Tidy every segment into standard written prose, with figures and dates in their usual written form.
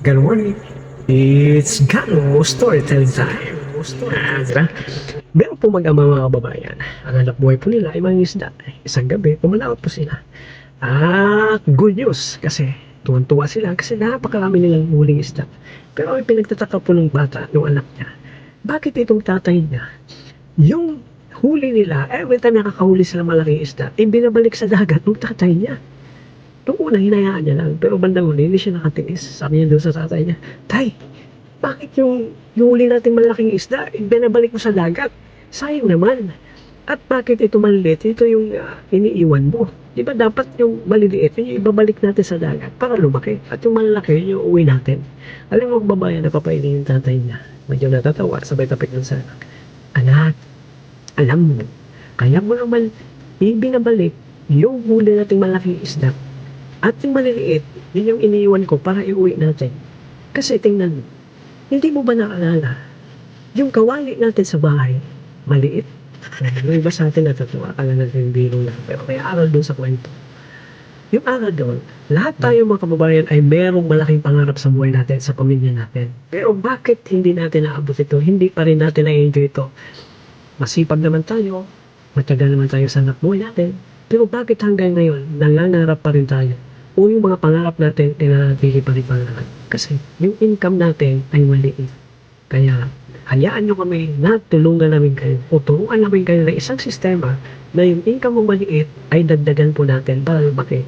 Good morning. It's Gano Storytelling Time. Diba? Meron po mag-ama mga kababayan. Ang hanap buhay po nila ay mga isda. Isang gabi, pumalawat po sila. At good news kasi tuwan-tuwa sila kasi napakarami nilang huling isda. Pero ang pinagtataka po ng bata, ng anak niya, bakit itong tatay niya, yung huli nila, every time nakakahuli sila malaking isda, binabalik sa dagat ng tatay niya. Noong una, hinayaan niya lang. Pero bandang huli, hindi siya nakatiis. Sabi niya doon sa tatay niya, Tay, bakit yung huli nating malaking isda, binabalik mo sa dagat? Sayang naman. At bakit ito maliliit? Ito yung iniiwan mo. Di ba dapat yung maliliit, yun yung ibabalik natin sa dagat para lumaki. At yung malalaki, yun yung uwi natin. Alam mo, babayan, napapainin yung tatay niya. Medyo natatawa, sabay tapik ng sana. Anak, alam mo, kaya mo naman ibinabalik yung huli nating malaking isda. At yung maliliit, yun yung iniiwan ko para iuwi natin. Kasi tingnan mo, hindi mo ba naalala, yung kawali natin sa bahay, maliit. Yung iba sa atin natutuwa, akala natin biro lang. Pero may aral doon sa kwento. Yung aral doon, lahat tayo mga kababayan ay merong malaking pangarap sa buhay natin, sa pamilya natin. Pero bakit hindi natin naabot ito? Hindi pa rin natin na-enjoy ito. Masipag naman tayo, matagal naman tayo sa anak buhay natin. Pero bakit hanggang ngayon, nangangarap pa rin tayo? O yung mga pangarap natin ay nanatili pa rin pangarap. Kasi yung income natin ay maliit. Kaya hayaan nyo kami na tulungan namin kayo o turuan namin kayo ng isang sistema na yung income mo maliit ay dagdagan po natin para lumaki.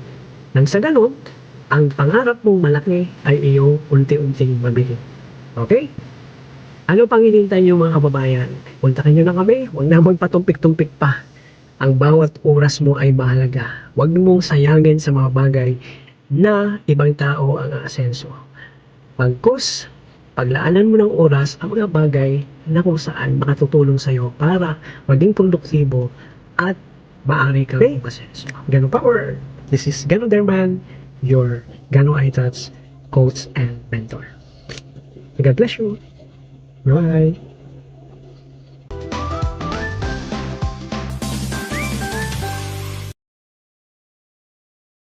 Nang sa ganun, ang pangarap mong malaki ay iyong unti-unting mabili. Okay? Ano pang hinihintay nyo mga kababayan? Puntahan nyo na kami, huwag na magpatumpik-tumpik pa. Ang bawat oras mo ay mahalaga. Huwag mong sayangin sa mga bagay na ibang tao ang aasenso. Pagkus, paglaanan mo ng oras ang mga bagay na kung saan makatutulong sa'yo para maging produktibo at maaari kang umasenso. Gano Power. This is Gano Derman, your Gano iTouch coach and mentor. God bless you. Bye.